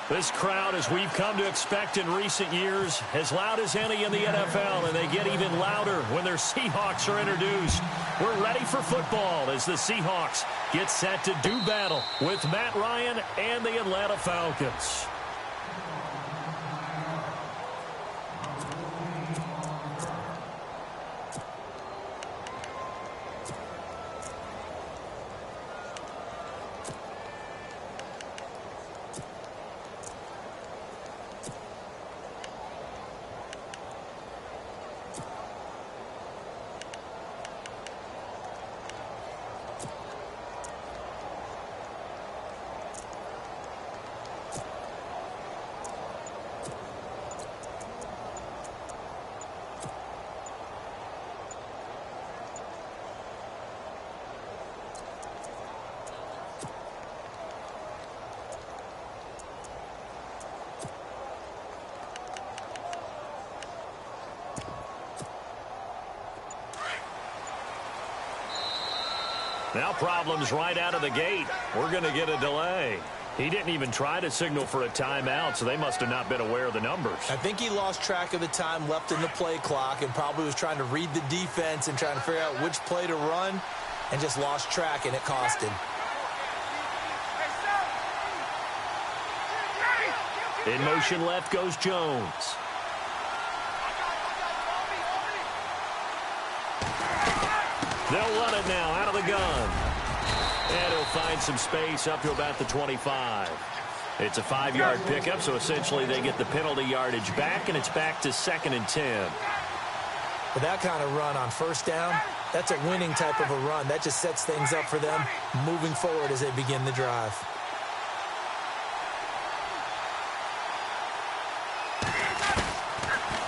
This crowd, as we've come to expect in recent years, as loud as any in the NFL, and they get even louder when their Seahawks are introduced. We're ready for football as the Seahawks get set to do battle with Matt Ryan and the Atlanta Falcons. Now problems right out of the gate. We're going to get a delay. He didn't even try to signal for a timeout, so they must have not been aware of the numbers. I think he lost track of the time left in the play clock and probably was trying to read the defense and trying to figure out which play to run and just lost track, and it cost him. In motion left goes Jones. They'll run it now out of the gun. And he'll find some space up to about the 25. It's a 5-yard pickup, so essentially they get the penalty yardage back, and it's back to 2nd and 10. With that kind of run on first down, that's a winning type of a run. That just sets things up for them moving forward as they begin the drive.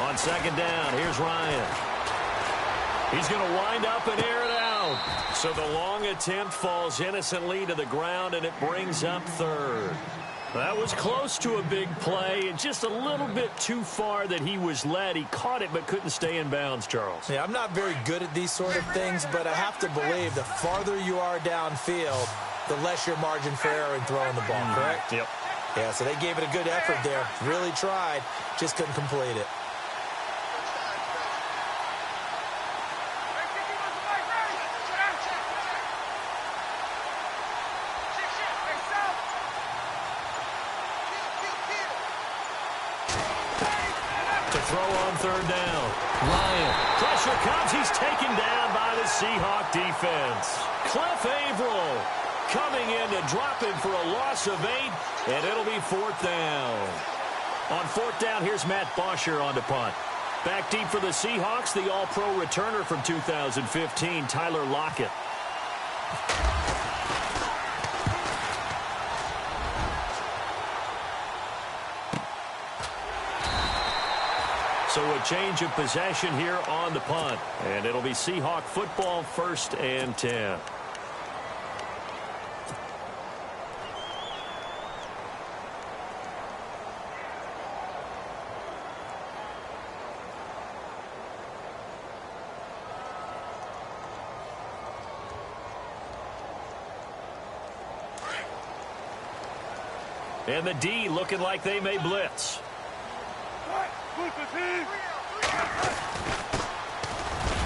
On 2nd down, here's Ryan. He's going to wind up and air it out. So the long attempt falls innocently to the ground, and it brings up 3rd. That was close to a big play, and just a little bit too far that he was led. He caught it but couldn't stay in bounds, Charles. Yeah, I'm not very good at these sort of things, but I have to believe the farther you are downfield, the less your margin for error in throwing the ball, correct? Yep. Yeah, so they gave it a good effort there. Really tried, just couldn't complete it. Throw on 3rd down. Ryan. Pressure comes. He's taken down by the Seahawk defense. Cliff Averill coming in to drop him for a loss of 8, and it'll be 4th down. On 4th down, here's Matt Bosher on to punt. Back deep for the Seahawks, the All-Pro returner from 2015, Tyler Lockett. So a change of possession here on the punt. And it'll be Seahawk football, 1st and 10. And the D looking like they may blitz.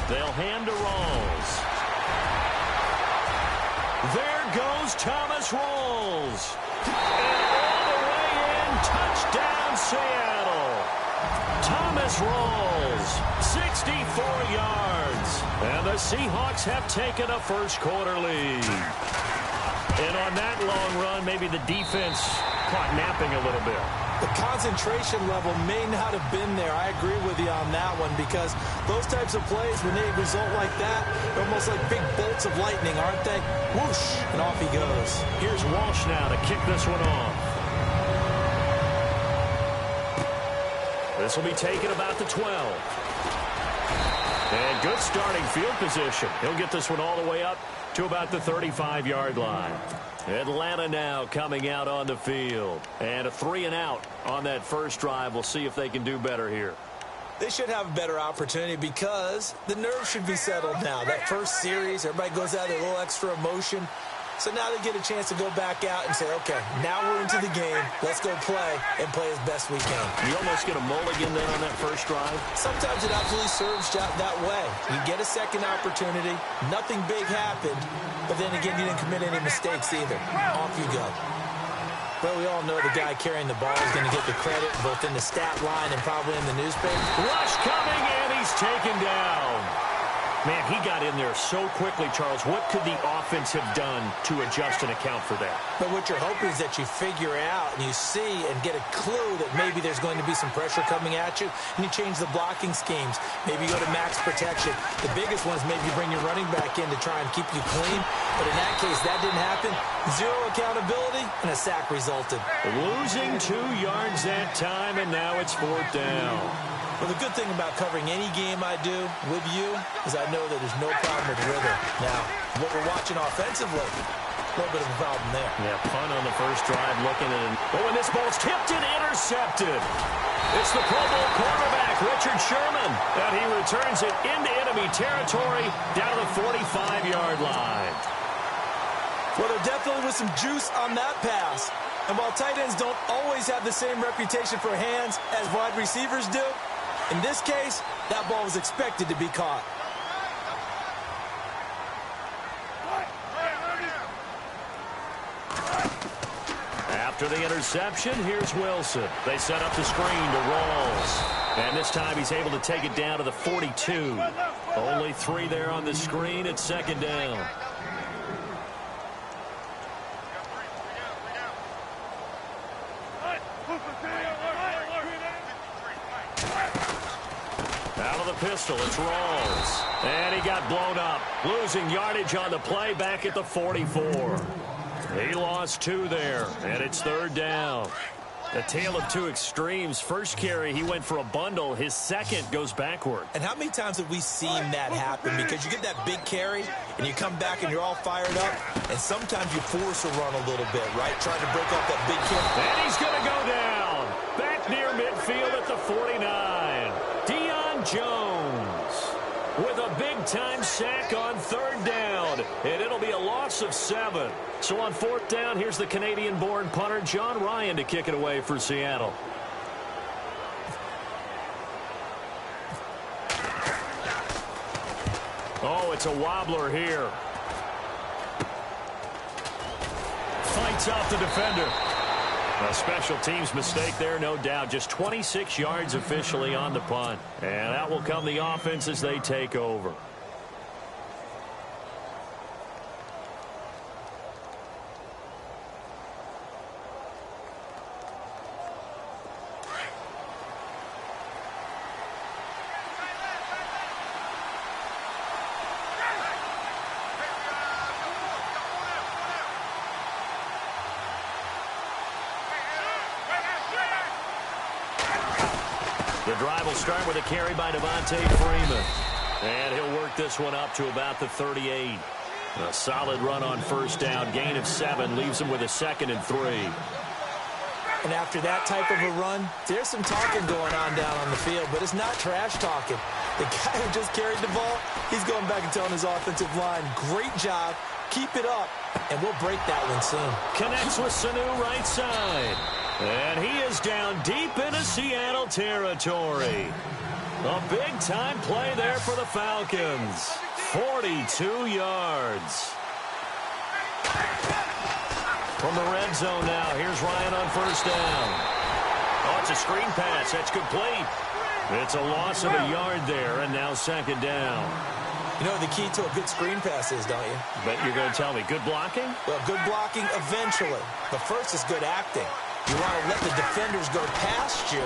They'll hand to Rawls. There goes Thomas Rawls. And all the way in, touchdown Seattle. Thomas Rawls, 64 yards. And the Seahawks have taken a first-quarter lead. And on that long run, maybe the defense caught napping a little bit. The concentration level may not have been there. I agree with you on that one, because those types of plays, when they result like that, they're almost like big bolts of lightning, aren't they? Whoosh, and off he goes. Here's Walsh now to kick this one off. This will be taken about the 12. And good starting field position. He'll get this one all the way up to about the 35-yard line. Atlanta now coming out on the field. And a 3-and-out on that first drive. We'll see if they can do better here. They should have a better opportunity because the nerves should be settled now. That first series, everybody goes out with a little extra emotion. So now they get a chance to go back out and say, okay, now we're into the game. Let's go play and play as best we can. You almost get a mulligan then on that first drive. Sometimes it absolutely serves that way. You get a second opportunity. Nothing big happened. But then again, you didn't commit any mistakes either. Off you go. Well, we all know the guy carrying the ball is going to get the credit both in the stat line and probably in the newspaper. Rush coming, and he's taken down. Man, he got in there so quickly, Charles. What could the offense have done to adjust and account for that? But what you're hoping is that you figure out and you see and get a clue that maybe there's going to be some pressure coming at you, and you change the blocking schemes. Maybe you go to max protection. The biggest one is maybe you bring your running back in to try and keep you clean. But in that case, that didn't happen. Zero accountability, and a sack resulted. Losing 2 yards that time, and now it's 4th down. Well, the good thing about covering any game I do with you is I know that there's no problem with rhythm. Now, what we're watching offensively, a little bit of a problem there. Yeah, punt on the first drive, looking at it. Oh, and this ball's tipped and intercepted. It's the Pro Bowl quarterback, Richard Sherman, and he returns it into enemy territory down to the 45-yard line. Well, there definitely was some juice on that pass. And while tight ends don't always have the same reputation for hands as wide receivers do, in this case, that ball was expected to be caught. After the interception, here's Wilson. They set up the screen to Rawls. And this time he's able to take it down to the 42. Only 3 there on the screen. It's 2nd down. Out of the pistol, it's Rawls. And he got blown up. Losing yardage on the play back at the 44. He lost 2 there, and it's 3rd down. A tale of 2 extremes. First carry, he went for a bundle. His second goes backward. And how many times have we seen that happen? Because you get that big carry, and you come back and you're all fired up, and sometimes you force a run a little bit, right? Trying to break off that big carry. And he's going to go down. Back near midfield at the 49. Jones with a big-time sack on 3rd down, and it'll be a loss of 7. So on 4th down, here's the Canadian-born punter, John Ryan, to kick it away for Seattle. Oh, it's a wobbler here. Fights off the defender. A special teams mistake there, no doubt. Just 26 yards officially on the punt. And out will come the offense as they take over. The drive will start with a carry by Devontae Freeman. And he'll work this one up to about the 38. A solid run on 1st down. Gain of 7 leaves him with a 2nd and 3. And after that type of a run, there's some talking going on down on the field, but it's not trash talking. The guy who just carried the ball, he's going back and telling his offensive line, great job, keep it up, and we'll break that one soon. Connects with Sanu right side. And he is down deep into Seattle territory. A big-time play there for the Falcons. 42 yards. From the red zone now, here's Ryan on 1st down. Oh, it's a screen pass. That's complete. It's a loss of a yard there, and now 2nd down. You know what the key to a good screen pass is, don't you? Bet you're going to tell me. Good blocking? Well, good blocking eventually. But first is good acting. You want to let the defenders go past you,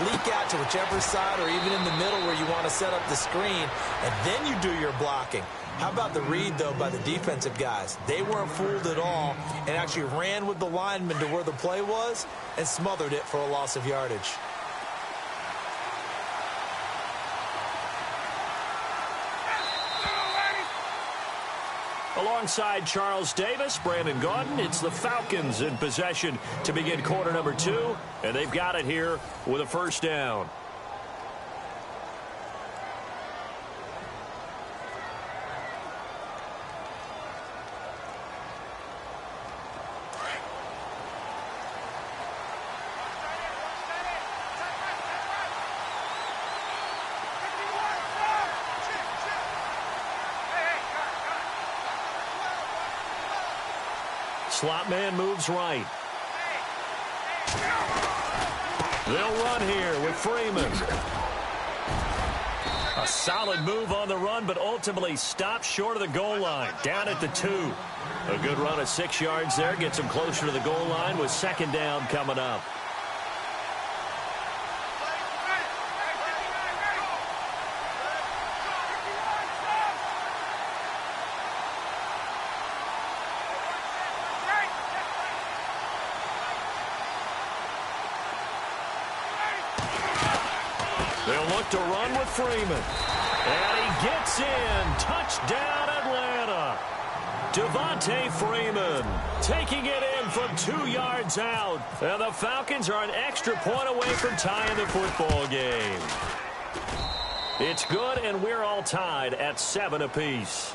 leak out to whichever side or even in the middle where you want to set up the screen, and then you do your blocking. How about the read, though, by the defensive guys? They weren't fooled at all and actually ran with the lineman to where the play was and smothered it for a loss of yardage. Alongside Charles Davis, Brandon Gaudin, it's the Falcons in possession to begin quarter number 2, and they've got it here with a 1st down. slot man moves right. They'll run here with Freeman. A solid move on the run, but ultimately stopped short of the goal line, down at the 2. A good run of 6 yards there, gets him closer to the goal line with second down coming up. They'll look to run with Freeman. And he gets in. Touchdown, Atlanta. Devontae Freeman taking it in from 2 yards out. And the Falcons are an extra point away from tying the football game. It's good, and we're all tied at 7 apiece.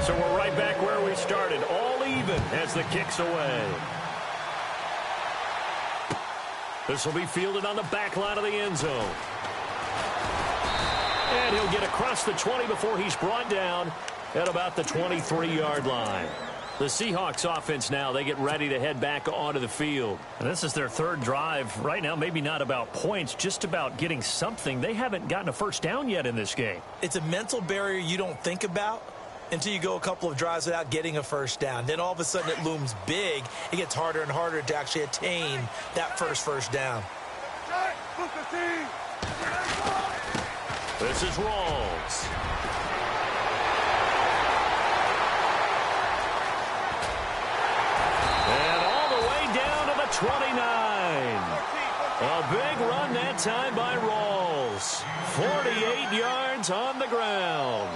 So we're right back where we started, all even as the kick's away. This will be fielded on the back line of the end zone. And he'll get across the 20 before he's brought down at about the 23-yard line. The Seahawks offense now, they get ready to head back onto the field. And this is their third drive. Right now, maybe not about points, just about getting something. They haven't gotten a first down yet in this game. It's a mental barrier you don't think about until you go a couple of drives without getting a first down. Then all of a sudden it looms big. It gets harder and harder to actually attain that first down. This is Rawls. And all the way down to the 29. A big run that time by Rawls. 48 yards on the ground.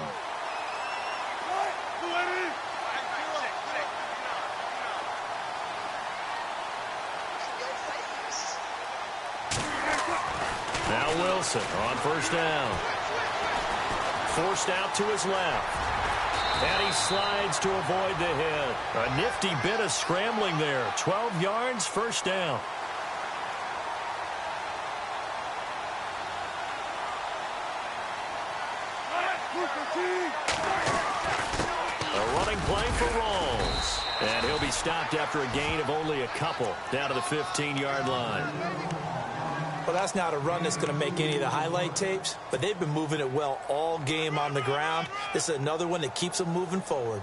Now Wilson on first down. Forced out to his left. And he slides to avoid the hit. A nifty bit of scrambling there. 12 yards, first down. A running play for Rawls. And he'll be stopped after a gain of only a couple down to the 15-yard line. Well, that's not a run that's going to make any of the highlight tapes, but they've been moving it well all game on the ground. This is another one that keeps them moving forward.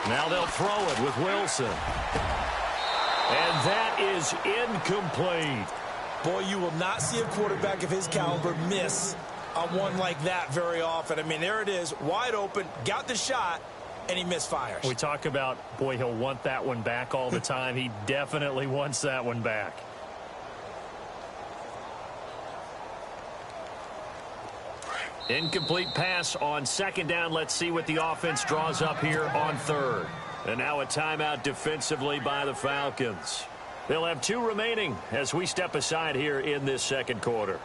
Now they'll throw it with Wilson. And that is incomplete. Boy, you will not see a quarterback of his caliber miss on one like that very often. I mean, there it is, wide open, got the shot, and he misfires. We talk about, boy, he'll want that one back all the time. He definitely wants that one back. Incomplete pass on second down. Let's see what the offense draws up here on third. And now a timeout defensively by the Falcons. They'll have 2 remaining as we step aside here in this second quarter.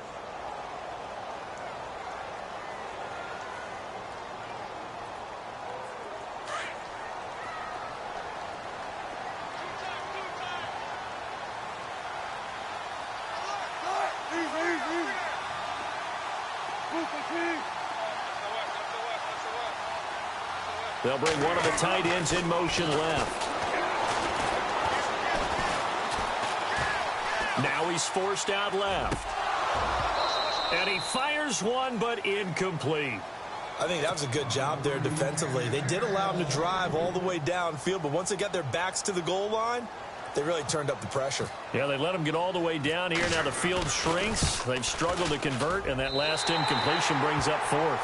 They'll bring one of the tight ends in motion left. Now he's forced out left. And he fires one, but incomplete. I think that was a good job there defensively. They did allow him to drive all the way downfield, but once they got their backs to the goal line, they really turned up the pressure. Yeah, they let him get all the way down here. Now the field shrinks. They've struggled to convert, and that last incompletion brings up 4th.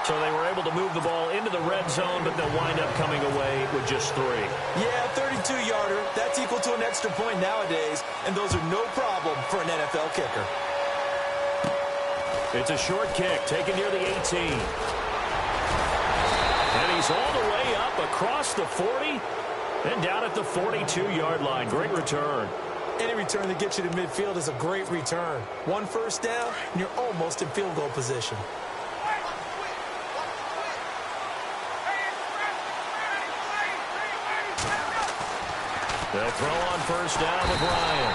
So they were able to move the ball into the red zone, but they'll wind up coming away with just 3. Yeah, 32-yarder. That's equal to an extra point nowadays, and those are no problem for an NFL kicker. It's a short kick taken near the 18. And he's all the way up across the 40 and down at the 42-yard line. Great return. Any return that gets you to midfield is a great return. 1 first down, and you're almost in field goal position. They'll throw on first down with Ryan.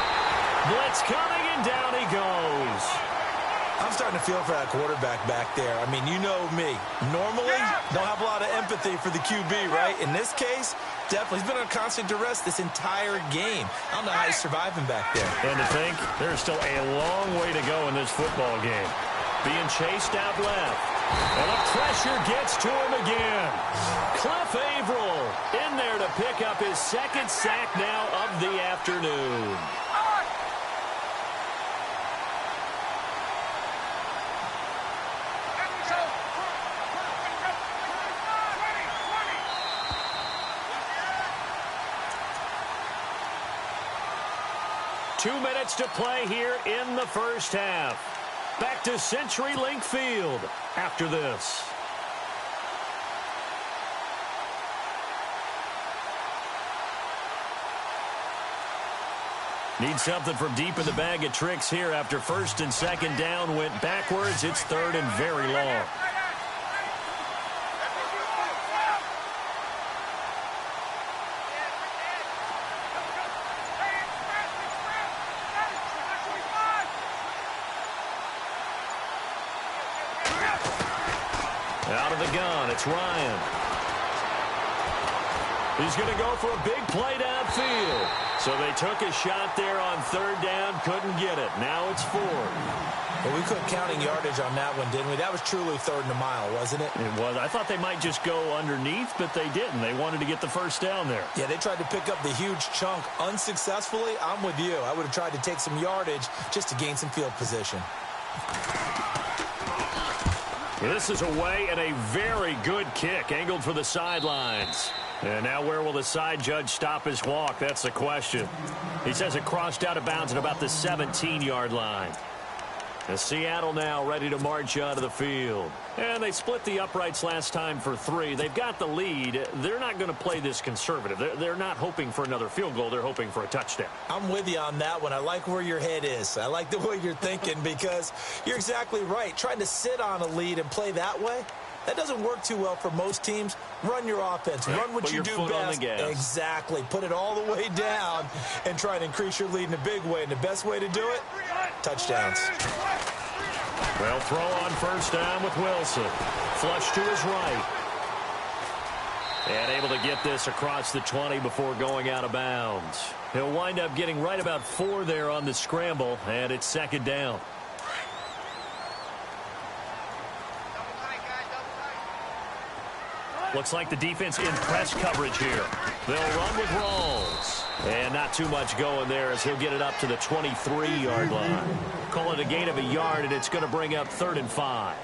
Blitz coming, and down he goes. I'm starting to feel for that quarterback back there. I mean, you know me. Normally, don't have a lot of empathy for the QB, right? In this case, definitely. He's been on constant duress this entire game. I don't know how he's surviving back there. And to think, there's still a long way to go in this football game. Being chased out left. And the pressure gets to him again. Cliff Averill in there to pick up his second sack now of the afternoon. Two minutes to play here in the first half. Back to CenturyLink Field after this. Need something from deep in the bag of tricks here after first and second down went backwards. It's third and very long. Out of the gun, it's Ryan. He's going to go for a big play downfield. So they took a shot there on third down, couldn't get it. Now it's fourth. Well, we quit counting yardage on that one, didn't we? That was truly third and a mile, wasn't it? It was. I thought they might just go underneath, but they didn't. They wanted to get the first down there. Yeah, they tried to pick up the huge chunk unsuccessfully. I'm with you. I would have tried to take some yardage just to gain some field position. This is away and a very good kick, angled for the sidelines. And now where will the side judge stop his walk? That's the question. He says it crossed out of bounds at about the 17-yard line. And Seattle now ready to march out of the field. And they split the uprights last time for 3. They've got the lead. They're not going to play this conservative. They're not hoping for another field goal. They're hoping for a touchdown. I'm with you on that one. I like where your head is. I like the way you're thinking because you're exactly right. Trying to sit on a lead and play that way, that doesn't work too well for most teams. Run your offense. Run what you do best. Exactly. Put it all the way down and try to increase your lead in a big way. And the best way to do it, touchdowns. Well, throw on first down with Wilson. Flush to his right. And able to get this across the 20 before going out of bounds. He'll wind up getting right about 4 there on the scramble, and it's second down. Looks like the defense in press coverage here. They'll run with Rawls. And not too much going there as he'll get it up to the 23-yard line. Call it a gain of a yard, and it's going to bring up 3rd and 5.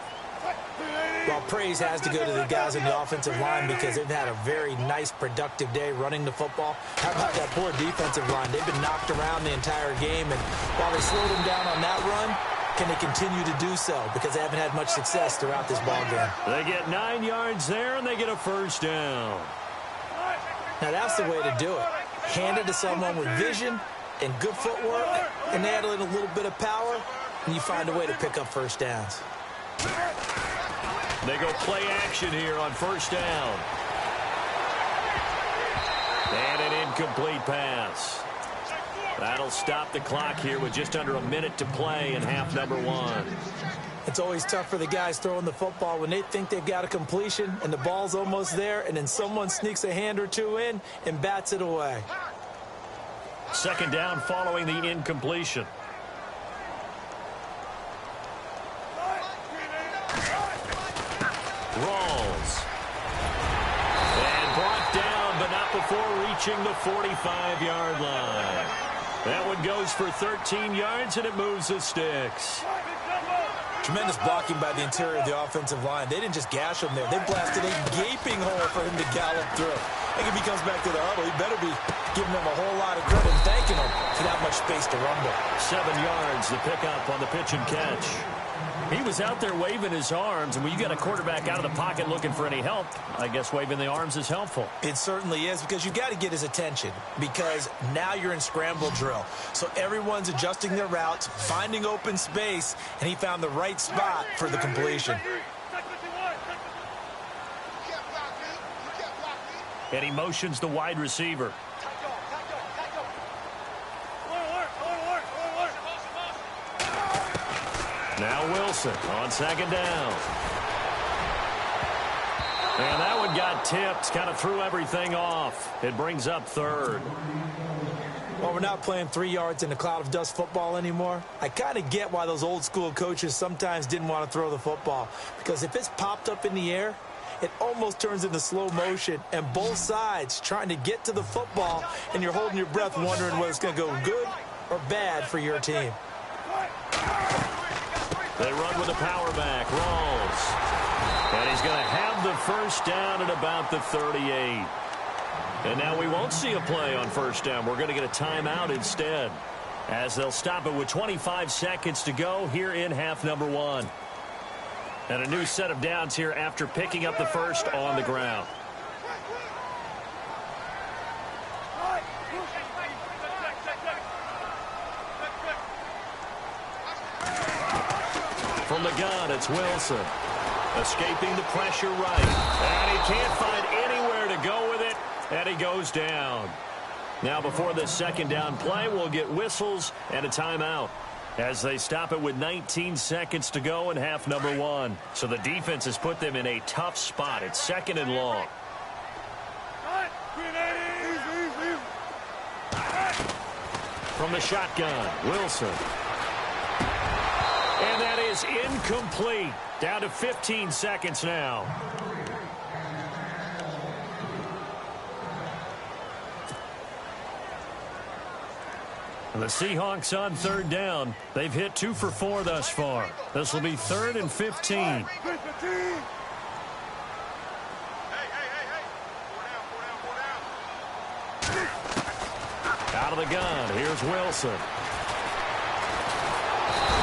Well, praise has to go to the guys in the offensive line because they've had a very nice, productive day running the football. How about that poor defensive line? They've been knocked around the entire game, and while they slowed them down on that run, can they continue to do so? Because they haven't had much success throughout this ball game. They get 9 yards there, and they get a first down. Now, that's the way to do it. Hand it to someone with vision and good footwork, and add in a little bit of power, and you find a way to pick up first downs. They go play action here on first down. And an incomplete pass. That'll stop the clock here with just under a minute to play in half number 1. It's always tough for the guys throwing the football when they think they've got a completion and the ball's almost there, and then someone sneaks a hand or two in and bats it away. Second down following the incompletion. Rawls. And brought down, but not before reaching the 45-yard line. That one goes for 13 yards, and it moves the sticks. Tremendous blocking by the interior of the offensive line. They didn't just gash him there. They blasted a gaping hole for him to gallop through. I think if he comes back to the huddle, he better be giving them a whole lot of credit and thanking them for that much much space to rumble. 7 yards, the pickup on the pitch and catch. He was out there waving his arms, and when you got a quarterback out of the pocket looking for any help, I guess waving the arms is helpful. It certainly is, because you've got to get his attention, because now you're in scramble drill. So everyone's adjusting their routes, finding open space, and he found the right spot for the completion. And he motions the wide receiver. Now Wilson on second down. And that one got tipped, kind of threw everything off. It brings up third. Well, we're not playing 3 yards in a cloud of dust football anymore. I kind of get why those old school coaches sometimes didn't want to throw the football, because if it's popped up in the air, it almost turns into slow motion, and both sides trying to get to the football, and you're holding your breath wondering whether it's going to go good or bad for your team. They run with a power back, Rawls. And he's going to have the first down at about the 38. And now we won't see a play on first down. We're going to get a timeout instead, as they'll stop it with 25 seconds to go here in half number 1. And a new set of downs here after picking up the first on the ground. From the gun, it's Wilson. Escaping the pressure right. And he can't find anywhere to go with it. And he goes down. Now before the second down play, we'll get whistles and a timeout, as they stop it with 19 seconds to go in half number 1. So the defense has put them in a tough spot. It's second and long. From the shotgun, Wilson. And that is incomplete. Down to 15 seconds now. And the Seahawks on third down. They've hit 2 for 4 thus far. This will be 3rd and 15. Out of the gun, here's Wilson.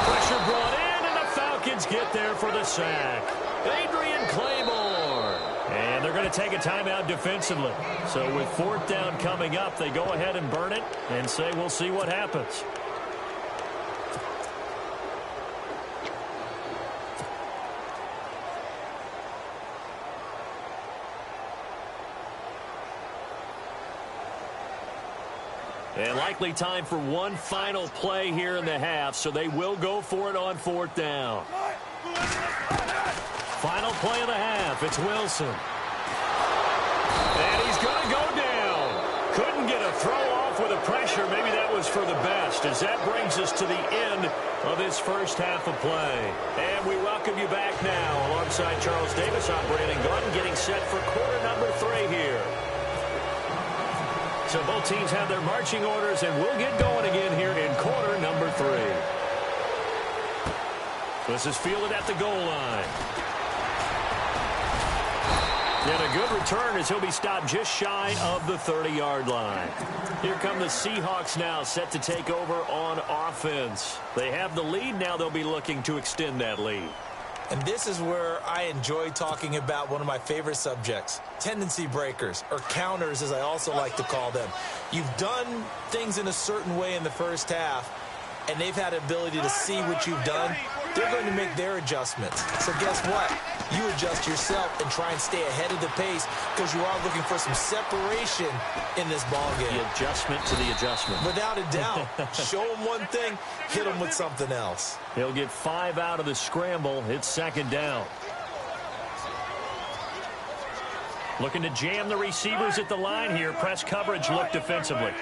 Pressure brought in, and the Falcons get there for the sack. Adrian Claymore. And they're going to take a timeout defensively. So with 4th down coming up, they go ahead and burn it and say we'll see what happens. And likely time for one final play here in the half, so they will go for it on 4th down. Final play of the half, it's Wilson. And he's going to go down. Couldn't get a throw off with the pressure. Maybe that was for the best, as that brings us to the end of this first half of play. And we welcome you back now alongside Charles Davis. I'm Brandon Gordon, getting set for quarter number 3 here. So both teams have their marching orders, and we'll get going again here in quarter number 3. This is fielded at the goal line. And a good return, as he'll be stopped just shy of the 30-yard line. Here come the Seahawks now, set to take over on offense. They have the lead. Now they'll be looking to extend that lead. And this is where I enjoy talking about one of my favorite subjects, tendency breakers, or counters as I also like to call them. You've done things in a certain way in the first half, and they've had the ability to see what you've done. They're going to make their adjustments. So guess what? You adjust yourself and try and stay ahead of the pace, because you are looking for some separation in this ball game. The adjustment to the adjustment. Without a doubt. Show them one thing, hit them with something else. He'll get 5 out of the scramble. It's 2nd down. Looking to jam the receivers at the line here. Press coverage look defensively.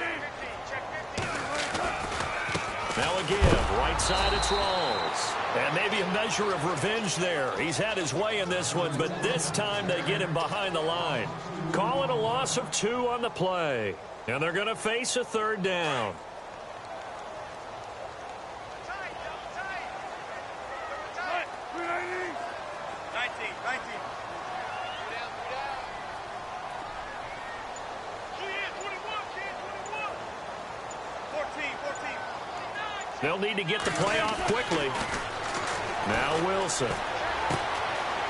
Now again, right side it's Rawls. And maybe a measure of revenge there. He's had his way in this one, but this time they get him behind the line. Call it a loss of 2 on the play. And they're going to face a 3rd down. They'll need to get the play off quickly. Now Wilson.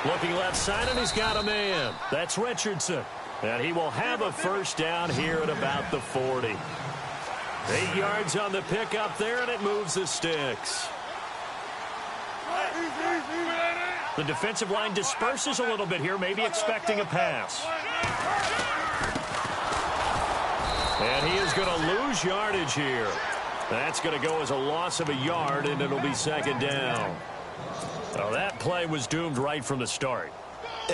Looking left side, and he's got a man. That's Richardson. And he will have a first down here at about the 40. 8 yards on the pickup there, and it moves the sticks. The defensive line disperses a little bit here, maybe expecting a pass. And he is going to lose yardage here. That's going to go as a loss of a yard, and it'll be second down. Well, that play was doomed right from the start.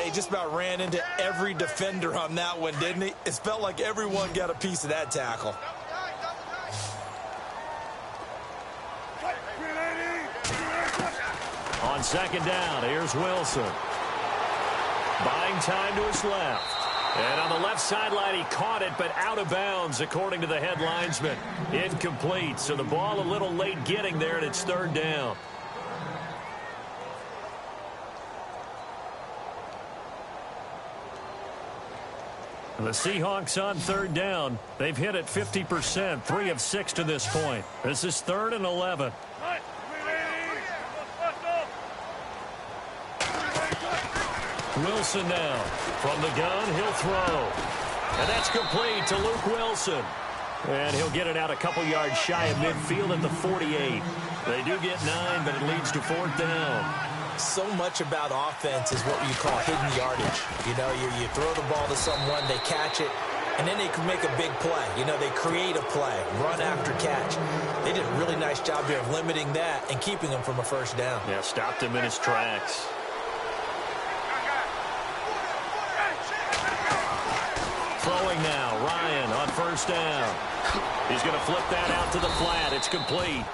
He just about ran into every defender on that one, didn't he? It felt like everyone got a piece of that tackle. On second down, here's Wilson. Buying time to his left. And on the left sideline, he caught it, but out of bounds, according to the head linesman. Incomplete, so the ball a little late getting there, and it's third down. The Seahawks on third down. They've hit it 50%, 3 of 6 to this point. This is 3rd and 11. Wilson now. From the gun, he'll throw. And that's complete to Luke Wilson. And he'll get it out a couple yards shy of midfield at the 48. They do get 9, but it leads to 4th down. So much about offense is what you call hidden yardage. You know, you throw the ball to someone, they catch it, and then they can make a big play. You know, they create a play, run after catch. They did a really nice job here of limiting that and keeping him from a first down. Yeah, stopped him in his tracks. Throwing now, Ryan on first down. He's going to flip that out to the flat. It's complete.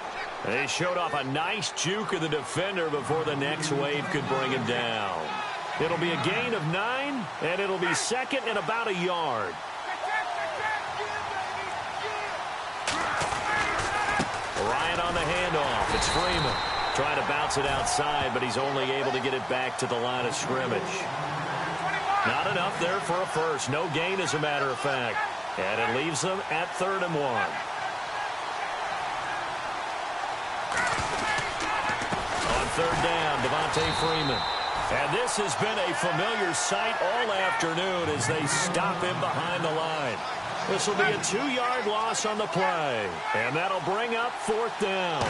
They showed off a nice juke of the defender before the next wave could bring him down. It'll be a gain of 9, and it'll be second and about a yard. Ryan on the handoff. It's Freeman. Trying to bounce it outside, but he's only able to get it back to the line of scrimmage. Not enough there for a first. No gain, as a matter of fact. And it leaves them at 3rd and 1. Third down, Devontae Freeman. And this has been a familiar sight all afternoon as they stop him behind the line. This will be a 2-yard loss on the play. And that'll bring up 4th down.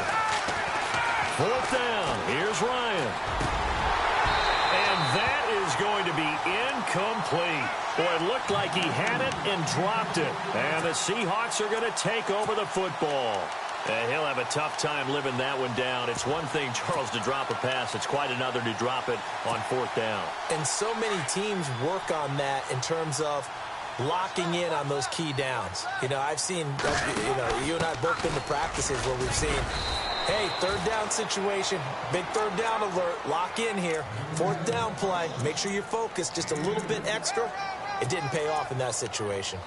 4th down. Here's Ryan. And that is going to be incomplete. Boy, it looked like he had it and dropped it. And the Seahawks are going to take over the football. And he'll have a tough time living that one down. It's one thing, Charles, to drop a pass. It's quite another to drop it on 4th down. And so many teams work on that in terms of locking in on those key downs. You know, I've seen, you and I have both been to practices where we've seen, hey, 3rd down situation, big 3rd down alert, lock in here, 4th down play, make sure you're focused just a little bit extra. It didn't pay off in that situation.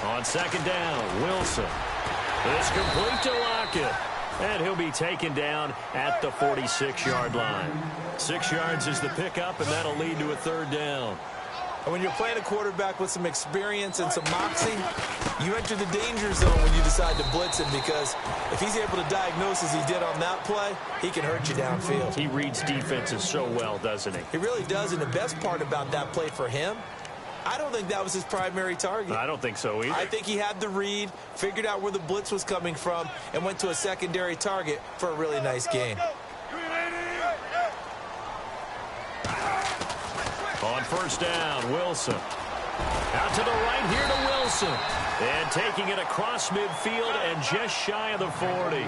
On second down, Wilson. It's complete to Lockett. And he'll be taken down at the 46-yard line. 6 yards is the pickup, and that'll lead to a 3rd down. And when you're playing a quarterback with some experience and some moxie, you enter the danger zone when you decide to blitz him, because if he's able to diagnose as he did on that play, he can hurt you downfield. He reads defenses so well, doesn't he? He really does, and the best part about that play for him, I don't think that was his primary target. I don't think so either. I think he had the read, figured out where the blitz was coming from, and went to a secondary target for a really nice gain. On first down, Wilson. Out to the right here to Wilson. And taking it across midfield and just shy of the 40.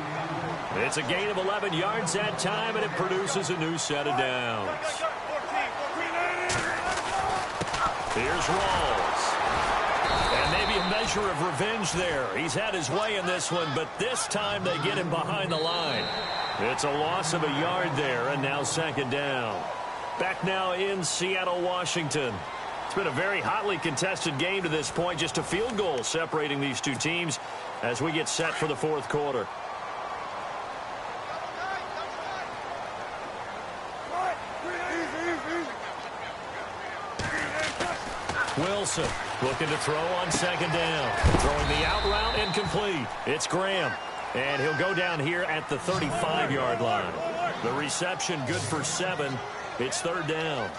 It's a gain of 11 yards that time, and it produces a new set of downs. Here's Rawls. And maybe a measure of revenge there. He's had his way in this one, but this time they get him behind the line. It's a loss of a yard there, and now second down. Back now in Seattle, Washington. It's been a very hotly contested game to this point. Just a field goal separating these two teams as we get set for the fourth quarter. Wilson looking to throw on second down. Throwing the out route incomplete. It's Graham. And he'll go down here at the 35-yard line. The reception good for 7. It's third down.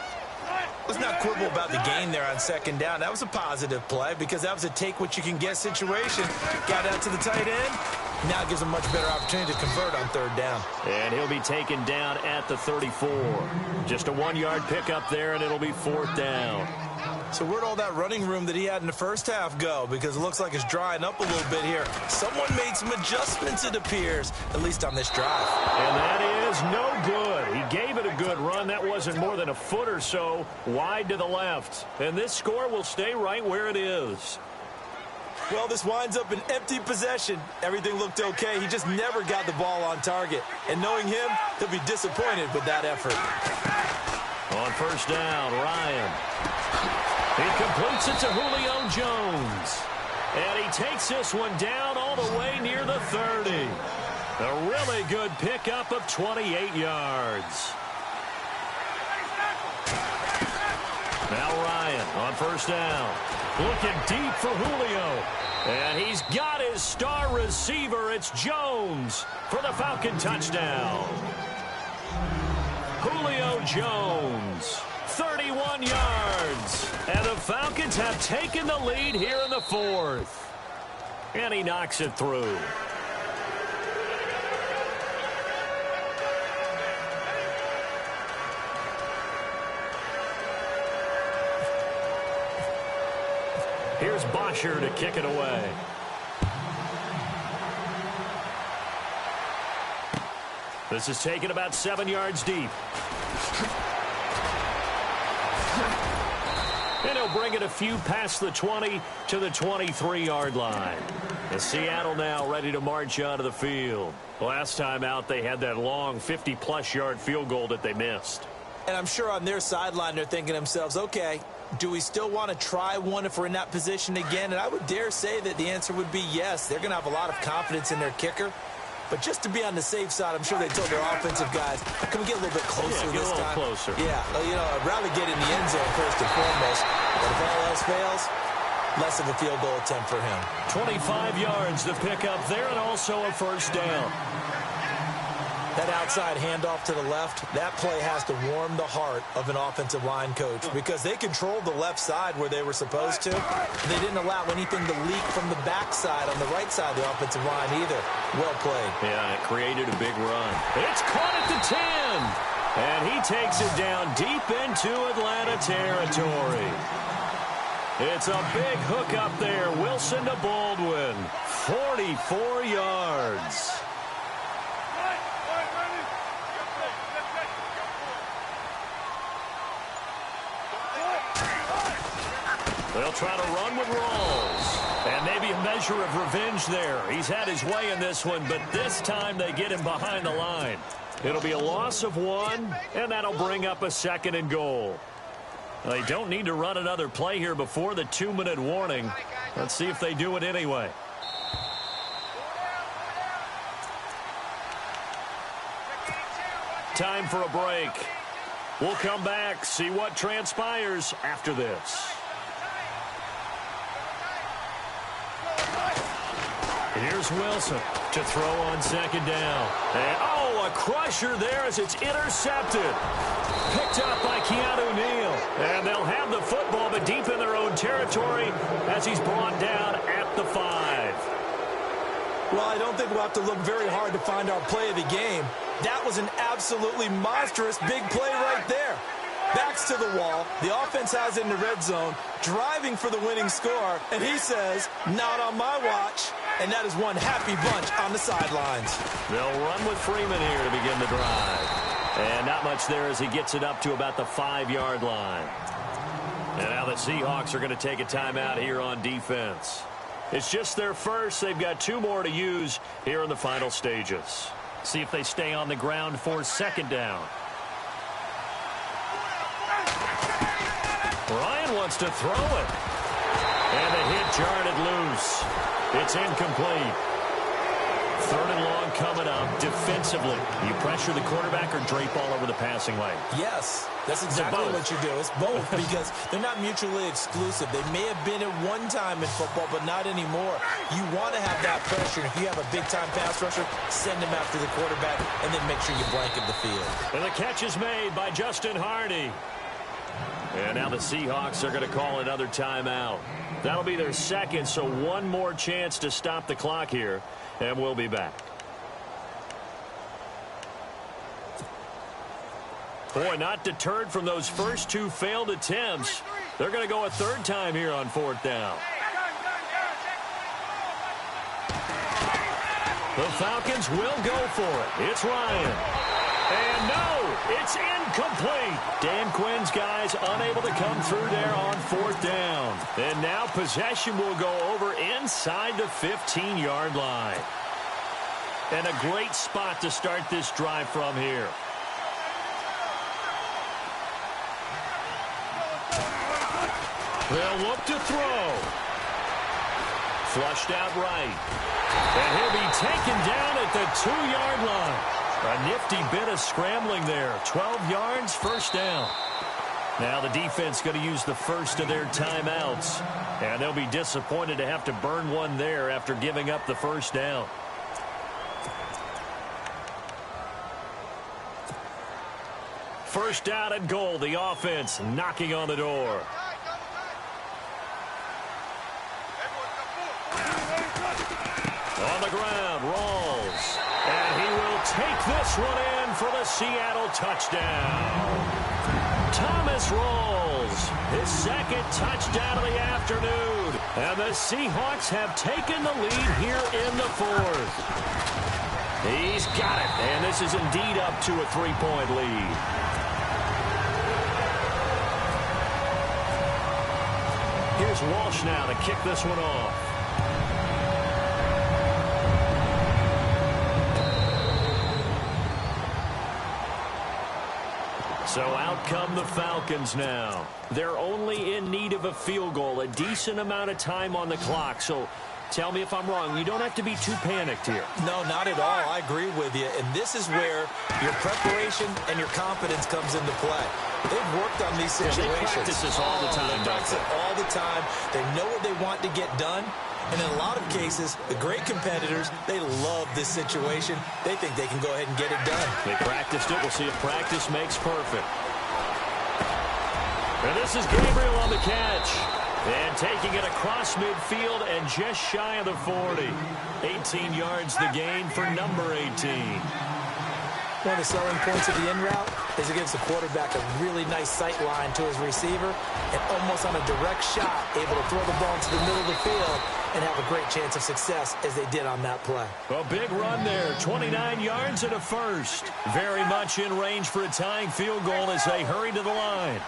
Let's not quibble about the gain there on second down. That was a positive play because that was a take-what-you-can-get situation. Got out to the tight end. Now it gives a much better opportunity to convert on third down. And he'll be taken down at the 34. Just a 1-yard pickup there, and it'll be fourth down. So where'd all that running room that he had in the first half go? Because it looks like it's drying up a little bit here. Someone made some adjustments, it appears, at least on this drive. And that is no good. He gave it a good run. That wasn't more than a foot or so wide to the left. And this score will stay right where it is. Well, this winds up an empty possession. Everything looked okay. He just never got the ball on target. And knowing him, he'll be disappointed with that effort. On first down, Ryan. He completes it to Julio Jones. And he takes this one down all the way near the 30. A really good pickup of 28 yards. Now Ryan on first down. Looking deep for Julio. And he's got his star receiver. It's Jones for the Falcon touchdown. Julio Jones, 31 yards. And the Falcons have taken the lead here in the fourth. And he knocks it through. Here's Bosher to kick it away. This is taken about 7 yards deep. And he'll bring it a few past the 20 to the 23-yard line. And Seattle now ready to march onto the field. Last time out, they had that long 50-plus yard field goal that they missed. And I'm sure on their sideline they're thinking to themselves, okay, do we still want to try one if we're in that position again? And I would dare say that the answer would be yes. They're going to have a lot of confidence in their kicker. But just to be on the safe side, I'm sure they told their offensive guys, can we get a little bit closer this time? Closer. Yeah, you know, I'd rather get in the end zone first and foremost. But if all else fails, less of a field goal attempt for him. 25 yards to pick up there and also a first down. That outside handoff to the left, that play has to warm the heart of an offensive line coach because they controlled the left side where they were supposed to. They didn't allow anything to leak from the backside on the right side of the offensive line either. Well played. Yeah, it created a big run. It's caught at the 10. And he takes it down deep into Atlanta territory. It's a big hook up there. Wilson to Baldwin. 44 yards. They'll try to run with Rawls. And maybe a measure of revenge there. He's had his way in this one, but this time they get him behind the line. It'll be a loss of 1, and that'll bring up a second and goal. They don't need to run another play here before the 2-minute warning. Let's see if they do it anyway. Time for a break. We'll come back, see what transpires after this. Here's Wilson to throw on second down. And, a crusher there as it's intercepted. Picked up by Keanu Neal. And they'll have the football, but deep in their own territory as he's brought down at the 5. Well, I don't think we'll have to look very hard to find our play of the game. That was an absolutely monstrous big play right there. Backs to the wall. The offense has it in the red zone, driving for the winning score. And he says, not on my watch. And that is one happy bunch on the sidelines. They'll run with Freeman here to begin the drive. And not much there as he gets it up to about the 5-yard line. And now the Seahawks are going to take a timeout here on defense. It's just their first. They've got 2 more to use here in the final stages. See if they stay on the ground for second down. Ryan wants to throw it. And the hit jarred it loose. It's incomplete. Third and long coming up. Defensively, you pressure the quarterback or drape all over the passing lane? Yes, that's exactly what you do. It's both because they're not mutually exclusive. They may have been at one time in football, but not anymore. You want to have that pressure. If you have a big-time pass rusher, send him after the quarterback, and then make sure you blanket the field. And the catch is made by Justin Hardy. And now the Seahawks are going to call another timeout. That'll be their second, so one more chance to stop the clock here, and we'll be back. Boy, not deterred from those first two failed attempts. They're going to go a third time here on fourth down. The Falcons will go for it. It's Ryan. And no, it's incomplete. Dan Quinn's guys unable to come through there on fourth down. And now possession will go over inside the 15-yard line. And a great spot to start this drive from here. They'll look to throw. Flushed out right. And he'll be taken down at the 2-yard line. A nifty bit of scrambling there. 12 yards, first down. Now the defense going to use the first of their timeouts. And they'll be disappointed to have to burn one there after giving up the first down. First down and goal. The offense knocking on the door. On the ground, Rawls. And he will take this one in for the Seattle touchdown. Thomas Rawls, his second touchdown of the afternoon. And the Seahawks have taken the lead here in the fourth. He's got it. And this is indeed up to a 3-point lead. Here's Walsh now to kick this one off. So out come the Falcons now. They're only in need of a field goal, a decent amount of time on the clock. So tell me if I'm wrong. You don't have to be too panicked here. No, not at all. I agree with you. And this is where your preparation and your confidence comes into play. They've worked on these situations. Yeah, they practice this all the time. They practice it all the time. They know what they want to get done. And in a lot of cases, the great competitors, they love this situation. They think they can go ahead and get it done. They practiced it. We'll see if practice makes perfect. And this is Gabriel on the catch. And taking it across midfield and just shy of the 40. 18 yards the gain for number 18. One of the selling points of the in route is it gives the quarterback a really nice sight line to his receiver and almost on a direct shot able to throw the ball into the middle of the field and have a great chance of success as they did on that play. A big run there, 29 yards and a first. Very much in range for a tying field goal as they hurry to the line.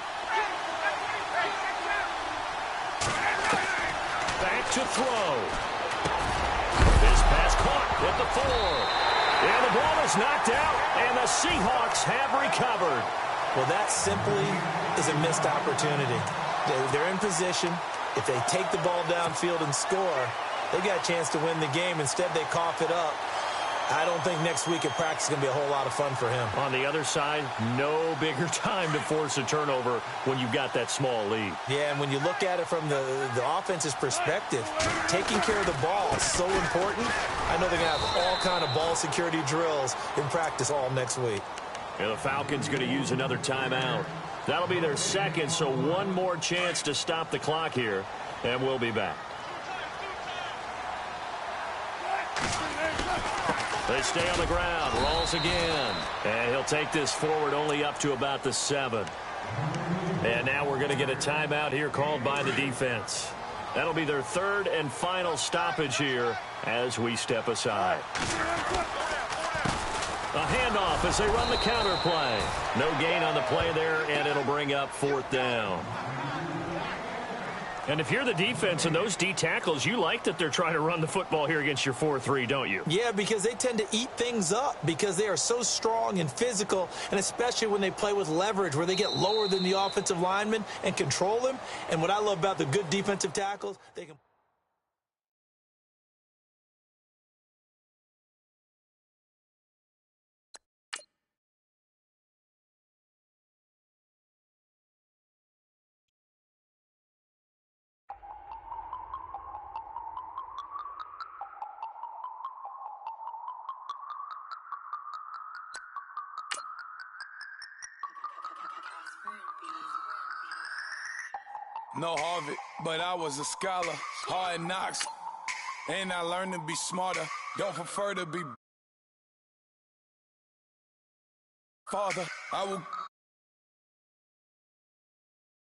Back to throw. This pass caught at the 4. And the ball is knocked out, and the Seahawks have recovered. Well, that simply is a missed opportunity. They're in position. If they take the ball downfield and score, they got a chance to win the game. Instead, they cough it up. I don't think next week at practice is going to be a whole lot of fun for him. On the other side, no bigger time to force a turnover when you've got that small lead. Yeah, and when you look at it from the offense's perspective, taking care of the ball is so important. I know they're going to have all kind of ball security drills in practice all next week. And the Falcons going to use another timeout. That'll be their second, so one more chance to stop the clock here, and we'll be back. They stay on the ground. Rolls again. And he'll take this forward only up to about the 7. And now we're going to get a timeout here called by the defense. That'll be their third and final stoppage here as we step aside. A handoff as they run the counter play. No gain on the play there, and it'll bring up fourth down. And if you're the defense and those D tackles, you like that they're trying to run the football here against your 4-3, don't you? Yeah, because they tend to eat things up because they are so strong and physical, and especially when they play with leverage where they get lower than the offensive lineman and control them. And what I love about the good defensive tackles, they can... No Harvard, but I was a scholar. Hard knocks, and I learned to be smarter. Don't prefer to be father. I will